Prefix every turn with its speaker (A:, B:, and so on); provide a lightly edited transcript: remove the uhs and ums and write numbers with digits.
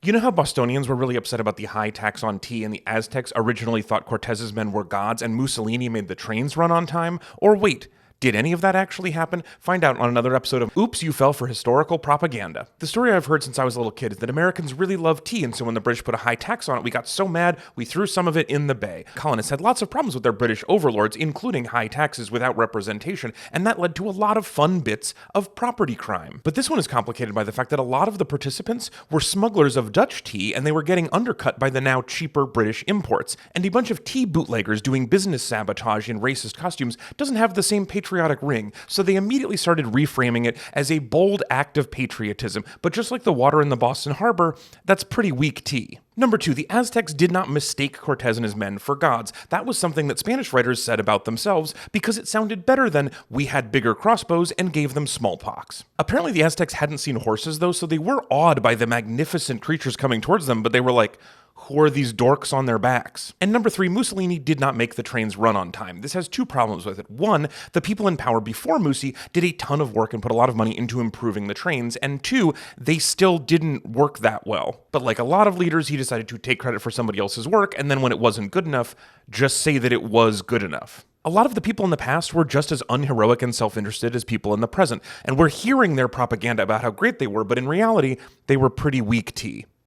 A: You know how Bostonians were really upset about the high tax on tea and the Aztecs originally thought Cortez's men were gods and Mussolini made the trains run on time? Or wait, did any of that actually happen? Find out on another episode of Oops, You Fell for Historical Propaganda. The story I've heard since I was a little kid is that Americans really love tea, and so when the British put a high tax on it, we got so mad we threw some of it in the bay. Colonists had lots of problems with their British overlords, including high taxes without representation, and that led to a lot of fun bits of property crime. But this one is complicated by the fact that a lot of the participants were smugglers of Dutch tea, and they were getting undercut by the now cheaper British imports. And a bunch of tea bootleggers doing business sabotage in racist costumes doesn't have the same patriotic ring, so they immediately started reframing it as a bold act of patriotism. But just like the water in the Boston Harbor, that's pretty weak tea. Number 2, the Aztecs did not mistake Cortez and his men for gods. That was something that Spanish writers said about themselves because it sounded better than "we had bigger crossbows and gave them smallpox." Apparently the Aztecs hadn't seen horses though, so they were awed by the magnificent creatures coming towards them, but they were like, who are these dorks on their backs? And number 3, Mussolini did not make the trains run on time. This has 2 problems with it. 1, the people in power before Musi did a ton of work and put a lot of money into improving the trains, and 2, they still didn't work that well. But like a lot of leaders, he decided to take credit for somebody else's work, and then when it wasn't good enough, just say that it was good enough. A lot of the people in the past were just as unheroic and self-interested as people in the present, and we're hearing their propaganda about how great they were, but in reality, they were pretty weak tea.